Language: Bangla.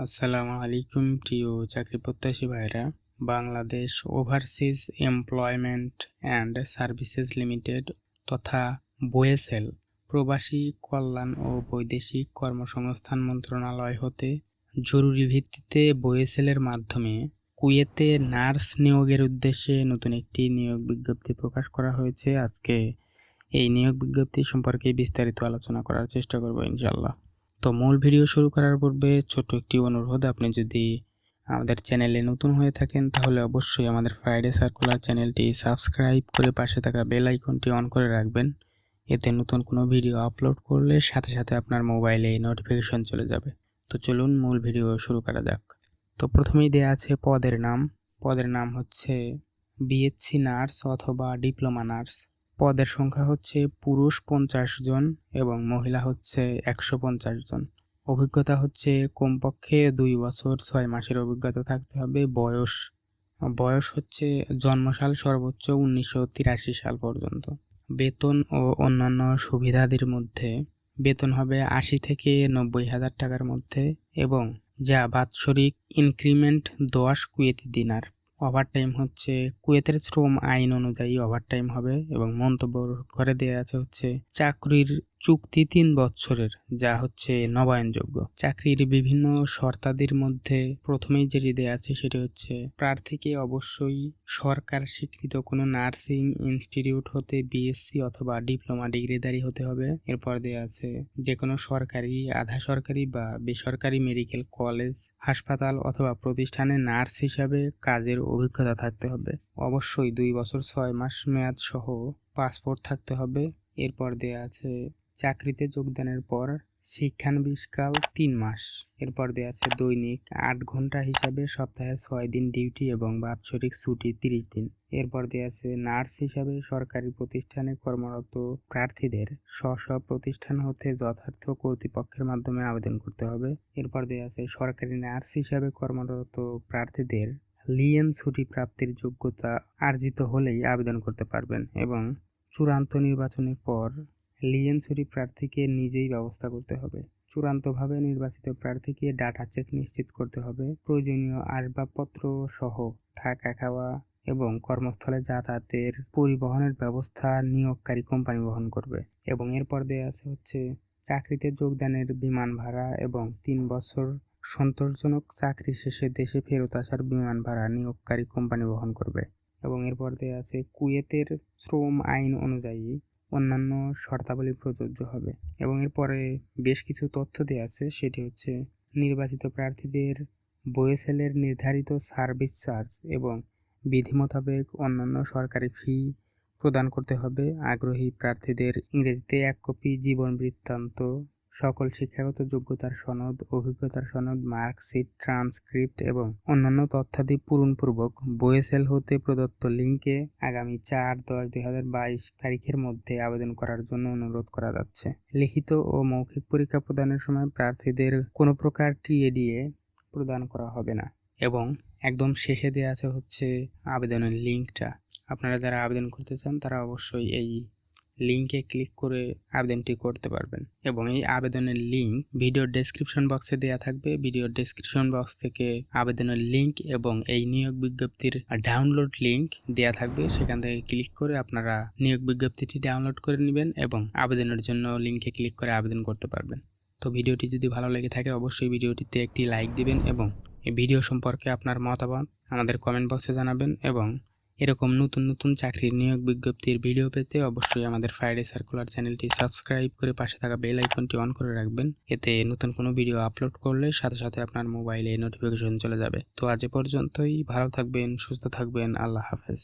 আসসালামু আলাইকুম প্রিয় চাকরি প্রত্যাশী ভাইরা। Bangladesh overseas employment and services limited তথা বোয়েসেল প্রবাসী কল্যাণ ও বৈদেশিক কর্মসংস্থান মন্ত্রণালয় হতে জরুরি ভিত্তিতে বোয়েসেলের মাধ্যমে কুয়েতে নার্স নিয়োগের উদ্দেশ্যে নতুন একটি নিয়োগ বিজ্ঞপ্তি প্রকাশ করা হয়েছে। আজকে এই নিয়োগ বিজ্ঞপ্তি সম্পর্কে বিস্তারিত আলোচনা করার চেষ্টা করব ইনশাআল্লাহ। তো মূল ভিডিও শুরু করার পূর্বে ছোট্ট একটি অনুরোধ, আপনি যদি আমাদের চ্যানেলে নতুন হয়ে থাকেন তাহলে অবশ্যই আমাদের ফ্রাইডে সার্কুলার চ্যানেলটি সাবস্ক্রাইব করে পাশে থাকা বেল আইকনটি অন করে রাখবেন। এতে নতুন কোনো ভিডিও আপলোড করলে সাথে সাথে আপনার মোবাইলে নোটিফিকেশন চলে যাবে। তো চলুন মূল ভিডিও শুরু করা যাক। তো প্রথমেই দেওয়া আছে পদের নাম হচ্ছে বিএসসি নার্স অথবা ডিপ্লোমা নার্স। পদের সংখ্যা হচ্ছে পুরুষ 50 জন এবং মহিলা হচ্ছে 150 জন। অভিজ্ঞতা হচ্ছে কমপক্ষে 2 বছর 6 মাসের অভিজ্ঞতা থাকতে হবে। বয়স হচ্ছে জন্মসাল সর্বোচ্চ 1983 সাল পর্যন্ত। বেতন ও অন্যান্য সুবিধাদির মধ্যে বেতন হবে 80 থেকে 90 হাজার টাকার মধ্যে এবং যা বাৎসরিক ইনক্রিমেন্ট 10 কুয়েতি দিনার। ওভারটাইম হচ্ছে কুয়েতের শ্রম আইন অনুযায়ী ওভারটাইম হবে এবং মন্তব্য করে দেওয়া আছে হচ্ছে চাকরির চুক্তি 3 বছরের, যা হচ্ছে নবায়নযোগ্য। চাকরির বিভিন্ন শর্তাদির মধ্যে প্রথমেই যেটি দেওয়া আছে সেটি হচ্ছে প্রার্থীকে অবশ্যই সরকার স্বীকৃত কোনো নার্সিং ইনস্টিটিউট হতে বিএসসি অথবা ডিপ্লোমা ডিগ্রিধারী হতে হবে। এরপর দেওয়া আছে যে কোনো সরকারি, আধা সরকারি বা বেসরকারি মেডিকেল কলেজ, হাসপাতাল অথবা প্রতিষ্ঠানে নার্স হিসাবে কাজের অভিজ্ঞতা থাকতে হবে। অবশ্যই 2 বছর 6 মাস মেয়াদ সহ পাসপোর্ট থাকতে হবে। এরপর দেয়া আছে চাকরিতে যোগদানের পর শিক্ষানবিশকাল 3 মাস। এরপর দেয়া আছে দৈনিক 8 ঘন্টা হিসাবে সপ্তাহে 6 দিন ডিউটি এবং বাৎসরিক ছুটি 30 দিন। এরপর দেয়া আছে নার্স হিসাবে সরকারি প্রতিষ্ঠানে কর্মরত প্রার্থীদের স্ব প্রতিষ্ঠান হতে যথার্থ কর্তৃপক্ষের মাধ্যমে আবেদন করতে হবে। এরপর দেয়া আছে সরকারি নার্স হিসাবে কর্মরত প্রার্থীদের লিয়েন ছুটি প্রাপ্তির যোগ্যতা অর্জিত হলেই আবেদন করতে পারবেন এবং চূড়ান্ত নির্বাচনের পর লিয়েন ছুটি প্রার্থীকে নিজেই ব্যবস্থা করতে হবে। চূড়ান্তভাবে নির্বাচিত প্রার্থীকে ডাটা চেক নিশ্চিত করতে হবে। প্রয়োজনীয় আসবাবপত্র সহ থাকা, খাওয়া এবং কর্মস্থলে যাতায়াতের পরিবহনের ব্যবস্থা নিয়োগকারী কোম্পানি বহন করবে। এবং এরপর দেওয়া আছে হচ্ছে চাকরিতে যোগদানের বিমান ভাড়া এবং 3 বছর সন্তোষজনক চাকরি শেষে দেশে ফেরত আসার বিমান ভাড়া নিয়োগকারী কোম্পানি বহন করবে। এবং এরপর দেওয়া আছে কুয়েতের শ্রম আইন অনুযায়ী অন্যান্য শর্তাবলী প্রযোজ্য হবে। এবং এরপরে বেশ কিছু তথ্য দেওয়া আছে, সেটি হচ্ছে নির্বাচিত প্রার্থীদের বোয়েসেলের নির্ধারিত সার্ভিস চার্জ এবং বিধি মোতাবেক অন্যান্য সরকারি ফি প্রদান করতে হবে। আগ্রহী প্রার্থীদের ইংরেজিতে 1 কপি জীবন বৃত্তান্ত, সকল শিক্ষাগত যোগ্যতার সনদ, অভিজ্ঞতার সনদ, মার্কশিট, ট্রান্সক্রিপ্ট এবং অন্যান্য তথ্যাদি পূরণপূর্বক বোয়েসেল হতে প্রদত্ত লিঙ্কে আগামী 4/10/2022 তারিখের মধ্যে আবেদন করার জন্য অনুরোধ করা যাচ্ছে। লিখিত ও মৌখিক পরীক্ষা প্রদানের সময় প্রার্থীদের কোনো প্রকার টিএডিএ প্রদান করা হবে না। এবং একদম শেষে দেওয়া আছে হচ্ছে আবেদনের লিঙ্কটা। আপনারা যারা আবেদন করতে চান তারা অবশ্যই এই লিঙ্কে ক্লিক করে আবেদনটি করতে পারবেন। এবং এই আবেদনের লিঙ্ক ভিডিওর ডেসক্রিপশন বক্সে দেওয়া থাকবে। ভিডিওর ডেসক্রিপশন বক্স থেকে আবেদনের লিঙ্ক এবং এই নিয়োগ বিজ্ঞপ্তির ডাউনলোড লিঙ্ক দেওয়া থাকবে, সেখান থেকে ক্লিক করে আপনারা নিয়োগ বিজ্ঞপ্তিটি ডাউনলোড করে নেবেন এবং আবেদনের জন্য লিঙ্কে ক্লিক করে আবেদন করতে পারবেন। তো ভিডিওটি যদি ভালো লেগে থাকে অবশ্যই ভিডিওটিতে একটি লাইক দিবেন এবং এই ভিডিও সম্পর্কে আপনার মতামত আমাদের কমেন্ট বক্সে জানাবেন। এবং এরকম নতুন চাকরির নিয়োগ বিজ্ঞপ্তির ভিডিও পেতে অবশ্যই আমাদের ফ্রাইডে সার্কুলার চ্যানেলটি সাবস্ক্রাইব করে পাশে থাকা বেল আইকনটি অন করে রাখবেন। এতে নতুন কোনো ভিডিও আপলোড করলে সাথে সাথে আপনার মোবাইলে নোটিফিকেশন চলে যাবে। তো আজ পর্যন্তই, ভালো থাকবেন, সুস্থ থাকবেন, আল্লাহ হাফেজ।